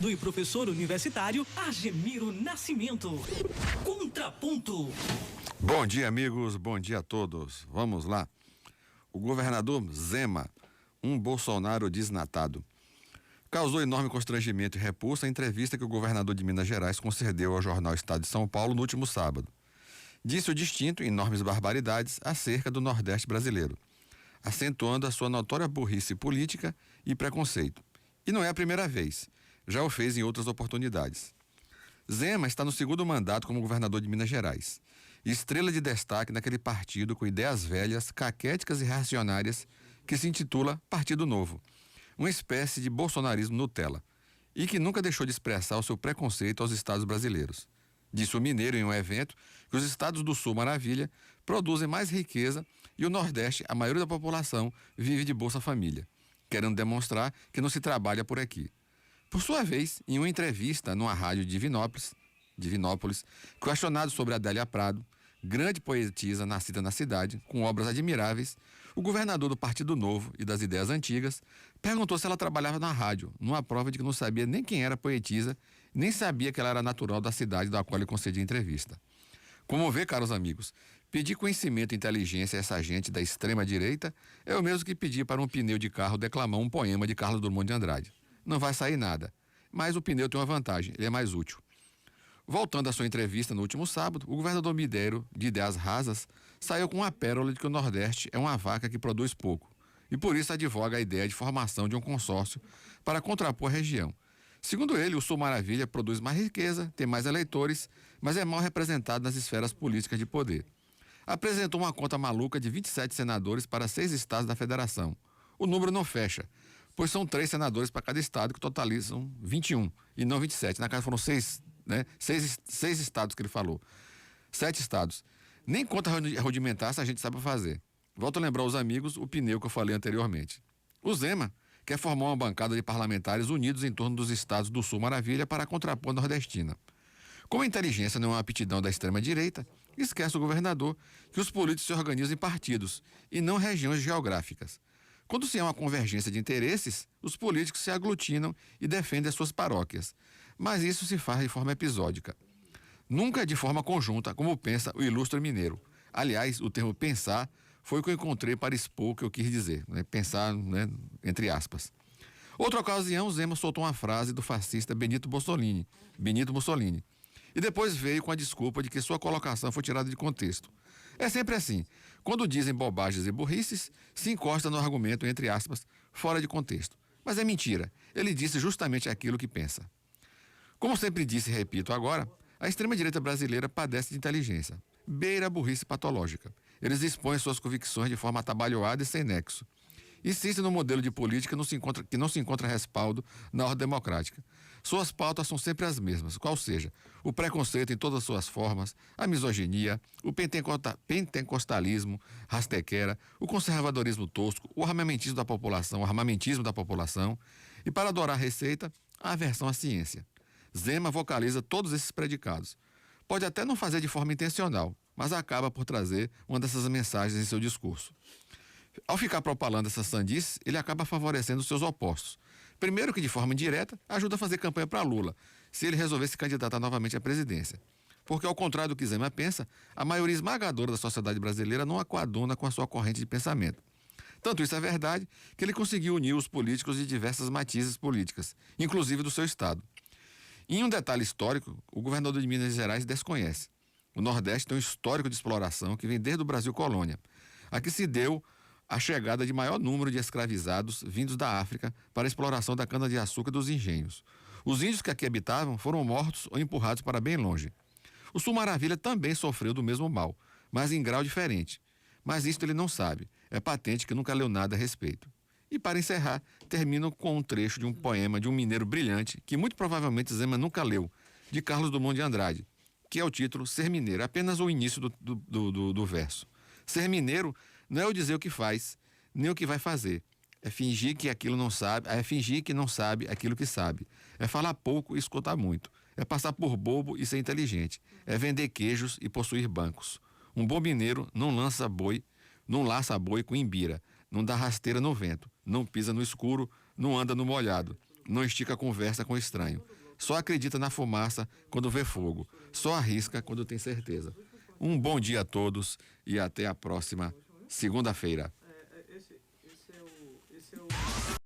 Do professor universitário Argemiro Nascimento. Contraponto. Bom dia, amigos, bom dia a todos. Vamos lá. O governador Zema, um Bolsonaro desnatado, causou enorme constrangimento e repulsa a entrevista que o governador de Minas Gerais concedeu ao jornal Estado de São Paulo no último sábado. Disse o distinto enormes barbaridades acerca do Nordeste brasileiro, acentuando a sua notória burrice política e preconceito. E não é a primeira vez, já o fez em outras oportunidades. Zema está no segundo mandato como governador de Minas Gerais, estrela de destaque naquele partido com ideias velhas, caquéticas e reacionárias que se intitula Partido Novo, uma espécie de bolsonarismo Nutella, e que nunca deixou de expressar o seu preconceito aos estados brasileiros. Disse o mineiro em um evento que os estados do Sul Maravilha produzem mais riqueza e o Nordeste, a maioria da população, vive de Bolsa Família, querendo demonstrar que não se trabalha por aqui. Por sua vez, em uma entrevista numa rádio de Divinópolis, questionado sobre Adélia Prado, grande poetisa nascida na cidade, com obras admiráveis, o governador do Partido Novo e das ideias antigas perguntou se ela trabalhava na rádio, numa prova de que não sabia nem quem era a poetisa, nem sabia que ela era natural da cidade da qual ele concedia entrevista. Como vê, caros amigos, pedir conhecimento e inteligência a essa gente da extrema-direita é o mesmo que pedir para um pneu de carro declamar um poema de Carlos Drummond de Andrade. Não vai sair nada, mas o pneu tem uma vantagem, ele é mais útil. Voltando à sua entrevista no último sábado, o governador mineiro, de ideias rasas, saiu com uma pérola de que o Nordeste é uma vaca que produz pouco, e por isso advoga a ideia de formação de um consórcio para contrapor a região. Segundo ele, o Sul Maravilha produz mais riqueza, tem mais eleitores, mas é mal representado nas esferas políticas de poder. Apresentou uma conta maluca de 27 senadores para 6 estados da federação. O número não fecha, pois são 3 senadores para cada estado que totalizam 21 e não 27. Na casa foram 6, né? 6 estados que ele falou. 7 estados. Nem conta rudimentar essa gente sabe fazer. Volto a lembrar aos amigos o pneu que eu falei anteriormente. O Zema quer formar uma bancada de parlamentares unidos em torno dos estados do Sul Maravilha para contrapor a nordestina. Como a inteligência não é uma aptidão da extrema-direita, esquece o governador que os políticos se organizam em partidos e não regiões geográficas. Quando se há uma convergência de interesses, os políticos se aglutinam e defendem as suas paróquias. Mas isso se faz de forma episódica. Nunca de forma conjunta, como pensa o ilustre mineiro. Aliás, o termo pensar foi o que eu encontrei para expor o que eu quis dizer, né? Pensar, né? Entre aspas. Outra ocasião, Zema soltou uma frase do fascista Benito Mussolini. E depois veio com a desculpa de que sua colocação foi tirada de contexto. É sempre assim. Quando dizem bobagens e burrices, se encosta no argumento, entre aspas, fora de contexto. Mas é mentira. Ele disse justamente aquilo que pensa. Como sempre disse e repito agora, a extrema-direita brasileira padece de inteligência. Beira a burrice patológica. Eles expõem suas convicções de forma atabalhoada e sem nexo. Insistem no modelo de política que não se encontra respaldo na ordem democrática. Suas pautas são sempre as mesmas, qual seja, o preconceito em todas as suas formas, a misoginia, o pentecostalismo rastequera, o conservadorismo tosco, o armamentismo da população, e para adorar a receita, a aversão à ciência. Zema vocaliza todos esses predicados. Pode até não fazer de forma intencional, mas acaba por trazer uma dessas mensagens em seu discurso. Ao ficar propalando essa sandice, ele acaba favorecendo os seus opostos. Primeiro que, de forma indireta, ajuda a fazer campanha para Lula, se ele resolver se candidatar novamente à presidência. Porque, ao contrário do que Zema pensa, a maioria esmagadora da sociedade brasileira não coaduna com a sua corrente de pensamento. Tanto isso é verdade que ele conseguiu unir os políticos de diversas matizes políticas, inclusive do seu estado. Em um detalhe histórico, o governador de Minas Gerais desconhece. O Nordeste tem um histórico de exploração que vem desde o Brasil colônia. Aqui se deu a chegada de maior número de escravizados vindos da África para a exploração da cana-de-açúcar e dos engenhos. Os índios que aqui habitavam foram mortos ou empurrados para bem longe. O Sul Maravilha também sofreu do mesmo mal, mas em grau diferente. Mas isto ele não sabe. É patente que nunca leu nada a respeito. E para encerrar, termino com um trecho de um poema de um mineiro brilhante, que muito provavelmente Zema nunca leu, de Carlos Drummond de Andrade, que é o título Ser Mineiro, apenas o início do verso. Ser mineiro não é o dizer o que faz, nem o que vai fazer. É fingir que aquilo não sabe, é fingir que não sabe aquilo que sabe. É falar pouco e escutar muito. É passar por bobo e ser inteligente. É vender queijos e possuir bancos. Um bom mineiro não laça boi com imbira, não dá rasteira no vento, não pisa no escuro, não anda no molhado. Não estica a conversa com estranho. Só acredita na fumaça quando vê fogo. Só arrisca quando tem certeza. Um bom dia a todos e até a próxima segunda-feira.